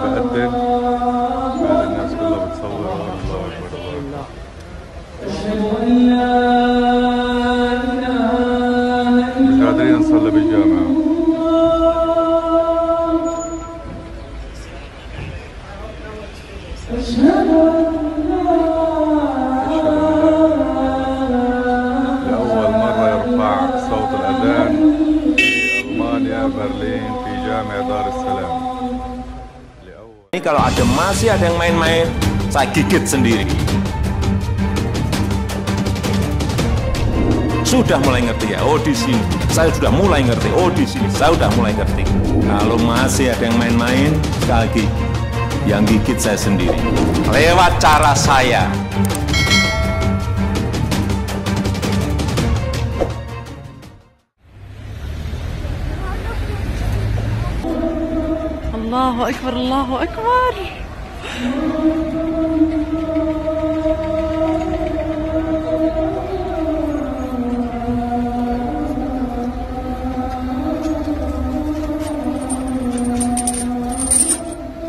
بقدم بعد الناس كلها بتصور. الله أكبر الله أكبر. مش قادرين نصلي بالجامعة. لأول مرة يرفع صوت الأذان في ألمانيا برلين في جامع دار السلام. Ini kalau masih ada yang main-main, saya gigit sendiri. Sudah mulai ngerti ya, oh di sini. Saya sudah mulai ngerti, oh di sini. Saya sudah mulai ngerti. Kalau masih ada yang main-main, sekali lagi, yang gigit saya sendiri. Lewat cara saya. Allahu Akbar, Allahu Akbar.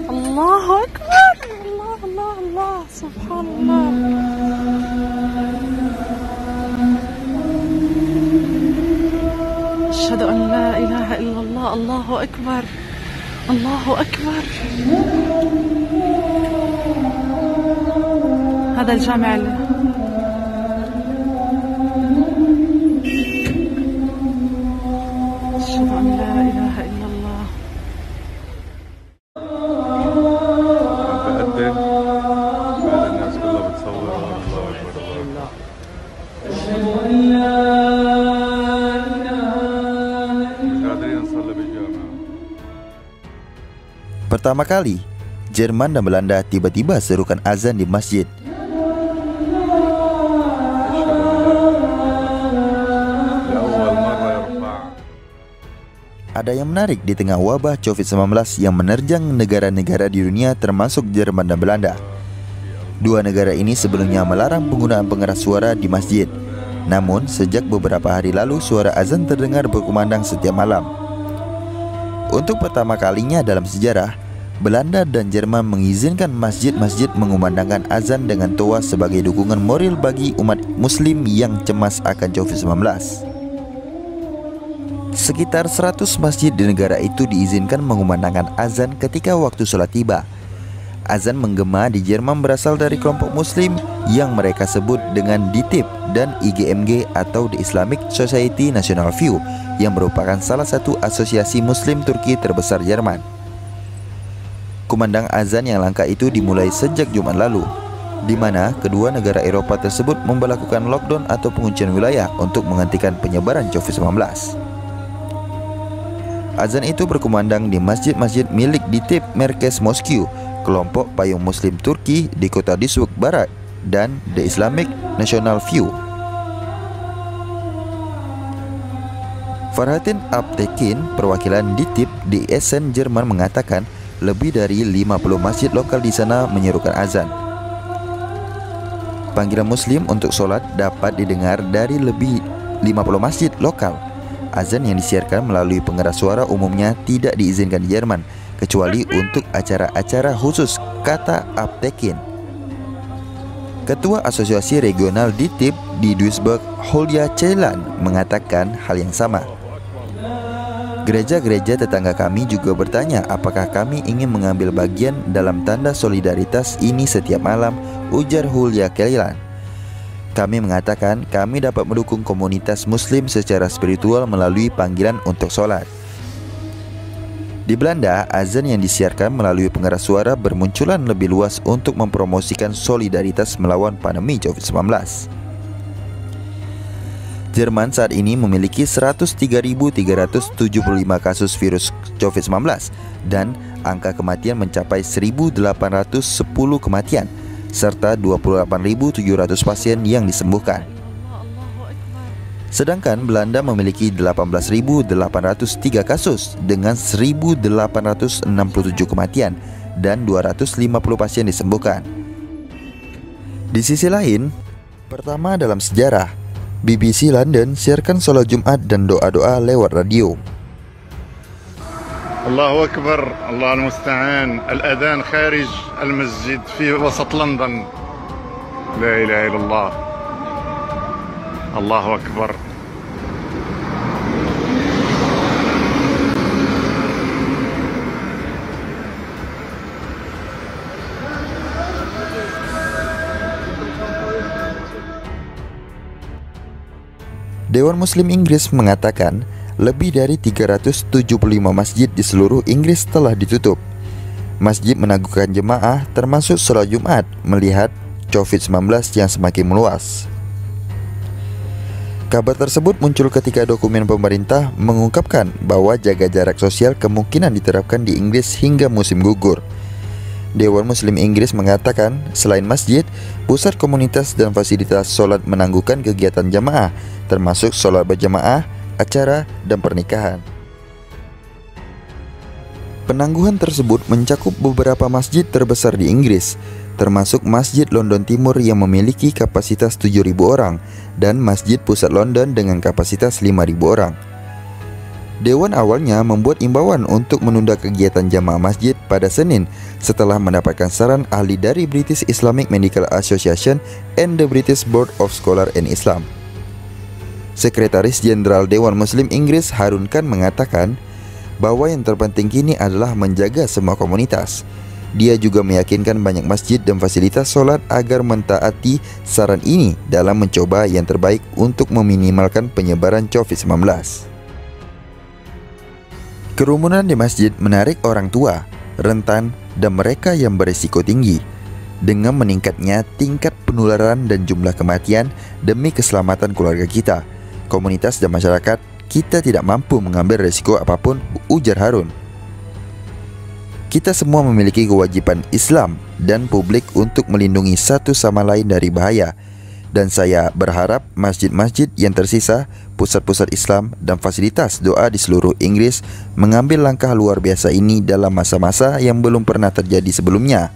Allahu Akbar. Allah, Allah, Allah. Subhanallah. Asyhadu an la ilaha illallah. Allahu Akbar. الله أكبر. هذا الجامع أشهد أن لا إله إلا الله. بقدم بعد الناس كلها بتصور. الله أكبر الله أكبر. مش قادرين نصلي بالجامعة. Pertama kali, Jerman dan Belanda tiba-tiba serukan azan di masjid. Ada yang menarik di tengah wabah COVID-19 yang menerjang negara-negara di dunia termasuk Jerman dan Belanda. Dua negara ini sebelumnya melarang penggunaan pengeras suara di masjid. Namun, sejak beberapa hari lalu suara azan terdengar berkumandang setiap malam. Untuk pertama kalinya dalam sejarah, Belanda dan Jerman mengizinkan masjid-masjid mengumandangkan azan dengan toa sebagai dukungan moral bagi umat muslim yang cemas akan COVID-19. Sekitar 100 masjid di negara itu diizinkan mengumandangkan azan ketika waktu sholat tiba. Azan menggema di Jerman berasal dari kelompok muslim yang mereka sebut dengan DITIB dan IGMG atau The Islamic Society National View, yang merupakan salah satu asosiasi muslim Turki terbesar Jerman. Kumandang azan yang langka itu dimulai sejak Jumat lalu, di mana kedua negara Eropa tersebut memberlakukan lockdown atau penguncian wilayah untuk menghentikan penyebaran COVID-19. Azan itu berkumandang di masjid-masjid milik DITIB Merkez Moskow, kelompok payung muslim Turki di kota Duisburg Barat, dan The Islamic National View. Farhatin Aptekin, perwakilan DITIB di Essen, Jerman, mengatakan lebih dari 50 masjid lokal di sana menyerukan azan. Panggilan muslim untuk sholat dapat didengar dari lebih 50 masjid lokal. Azan yang disiarkan melalui pengeras suara umumnya tidak diizinkan di Jerman, kecuali untuk acara-acara khusus, kata Aptekin. Ketua Asosiasi Regional DITIB di Duisburg, Holja Ceylan, mengatakan hal yang sama. Gereja-gereja tetangga kami juga bertanya apakah kami ingin mengambil bagian dalam tanda solidaritas ini setiap malam, ujar Holja Ceylan. Kami mengatakan kami dapat mendukung komunitas muslim secara spiritual melalui panggilan untuk sholat. Di Belanda, azan yang disiarkan melalui pengeras suara bermunculan lebih luas untuk mempromosikan solidaritas melawan pandemi COVID-19. Jerman saat ini memiliki 103.375 kasus virus COVID-19 dan angka kematian mencapai 1.810 kematian serta 28.700 pasien yang disembuhkan. Sedangkan Belanda memiliki 18.803 kasus dengan 1.867 kematian dan 250 pasien disembuhkan. Di sisi lain, pertama dalam sejarah, BBC London siarkan sholat Jumat dan doa-doa lewat radio. الله أكبر، الله المستعان. الأذان خارج المسجد في وسط لندن. لا إله إلا الله. الله أكبر. Dewan Muslim Inggris mengatakan lebih dari 375 masjid di seluruh Inggris telah ditutup. Masjid menangguhkan jemaah termasuk sholat Jumat melihat COVID-19 yang semakin meluas. Kabar tersebut muncul ketika dokumen pemerintah mengungkapkan bahwa jaga jarak sosial kemungkinan diterapkan di Inggris hingga musim gugur. Dewan Muslim Inggris mengatakan selain masjid, pusat komunitas dan fasilitas sholat menangguhkan kegiatan jamaah, termasuk sholat berjamaah, acara, dan pernikahan. Penangguhan tersebut mencakup beberapa masjid terbesar di Inggris, termasuk Masjid London Timur yang memiliki kapasitas 7.000 orang dan Masjid Pusat London dengan kapasitas 5.000 orang. Dewan awalnya membuat imbauan untuk menunda kegiatan jamaah masjid pada Senin setelah mendapatkan saran ahli dari British Islamic Medical Association and the British Board of Scholars in Islam. Sekretaris Jenderal Dewan Muslim Inggris Harun Khan mengatakan bahwa yang terpenting kini adalah menjaga semua komunitas. Dia juga meyakinkan banyak masjid dan fasilitas sholat agar mentaati saran ini dalam mencoba yang terbaik untuk meminimalkan penyebaran COVID-19. Kerumunan di masjid menarik orang tua, rentan, dan mereka yang berisiko tinggi. Dengan meningkatnya tingkat penularan dan jumlah kematian demi keselamatan keluarga kita, komunitas dan masyarakat, kita tidak mampu mengambil risiko apapun, ujar Harun. Kita semua memiliki kewajiban Islam dan publik untuk melindungi satu sama lain dari bahaya. Dan saya berharap masjid-masjid yang tersisa, pusat-pusat Islam, dan fasilitas doa di seluruh Inggris mengambil langkah luar biasa ini dalam masa-masa yang belum pernah terjadi sebelumnya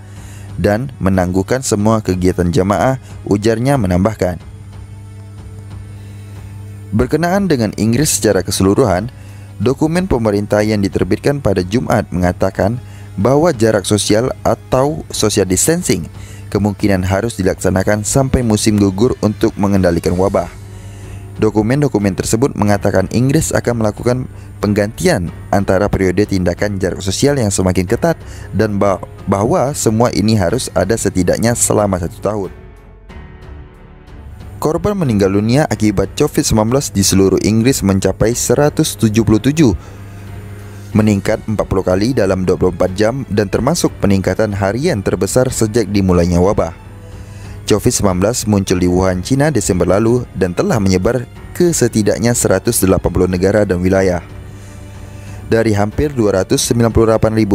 dan menangguhkan semua kegiatan jamaah, ujarnya menambahkan. Berkenaan dengan Inggris secara keseluruhan, dokumen pemerintah yang diterbitkan pada Jumat mengatakan bahwa jarak sosial atau social distancing kemungkinan harus dilaksanakan sampai musim gugur untuk mengendalikan wabah. Dokumen-dokumen tersebut mengatakan Inggris akan melakukan penggantian antara periode tindakan jarak sosial yang semakin ketat dan bahwa semua ini harus ada setidaknya selama 1 tahun. Korban meninggal dunia akibat COVID-19 di seluruh Inggris mencapai 177, meningkat 40 kali dalam 24 jam dan termasuk peningkatan harian terbesar sejak dimulainya wabah. COVID-19 muncul di Wuhan, China Desember lalu dan telah menyebar ke setidaknya 180 negara dan wilayah. Dari hampir 298.000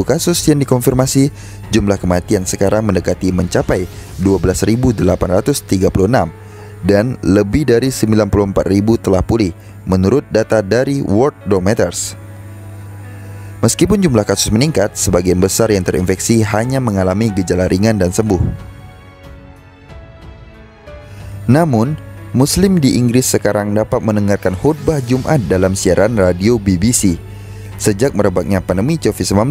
kasus yang dikonfirmasi, jumlah kematian sekarang mendekati mencapai 12.836 dan lebih dari 94.000 telah pulih menurut data dari Worldometers. Meskipun jumlah kasus meningkat, sebagian besar yang terinfeksi hanya mengalami gejala ringan dan sembuh. Namun, Muslim di Inggris sekarang dapat mendengarkan khutbah Jumat dalam siaran radio BBC. Sejak merebaknya pandemi COVID-19,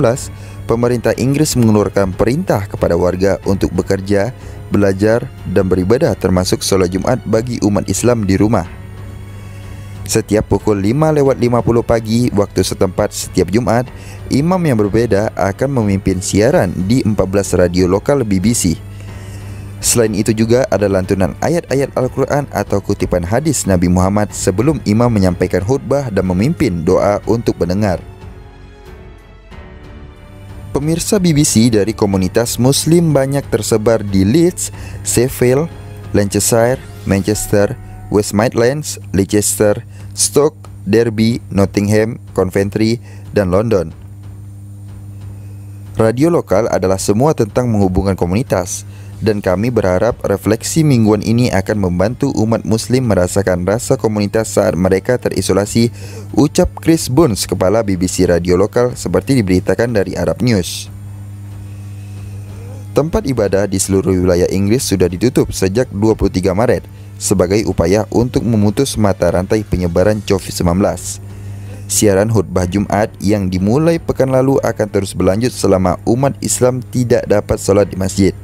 pemerintah Inggris mengeluarkan perintah kepada warga untuk bekerja, belajar, dan beribadah termasuk sholat Jumat bagi umat Islam di rumah. Setiap pukul 5:50 pagi waktu setempat setiap Jumat, imam yang berbeda akan memimpin siaran di 14 radio lokal BBC. Selain itu juga ada lantunan ayat-ayat Al-Quran atau kutipan hadis Nabi Muhammad sebelum imam menyampaikan khutbah dan memimpin doa untuk pendengar. Pemirsa BBC dari komunitas Muslim banyak tersebar di Leeds, Sheffield, Lancashire, Manchester, West Midlands, Leicester, Stoke, Derby, Nottingham, Coventry, dan London. Radio lokal adalah semua tentang menghubungkan komunitas, dan kami berharap refleksi mingguan ini akan membantu umat Muslim merasakan rasa komunitas saat mereka terisolasi, ucap Chris Burns, kepala BBC radio lokal, seperti diberitakan dari Arab News. Tempat ibadah di seluruh wilayah Inggris sudah ditutup sejak 23 Maret sebagai upaya untuk memutus mata rantai penyebaran COVID-19. Siaran khutbah Jumat yang dimulai pekan lalu akan terus berlanjut selama umat Islam tidak dapat solat di masjid.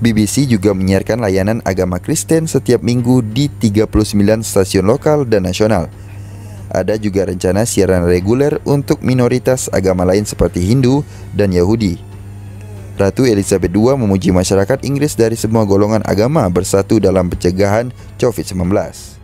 BBC juga menyiarkan layanan agama Kristen setiap minggu di 39 stasiun lokal dan nasional. Ada juga rencana siaran reguler untuk minoritas agama lain seperti Hindu dan Yahudi. Ratu Elizabeth II memuji masyarakat Inggris dari semua golongan agama bersatu dalam pencegahan COVID-19.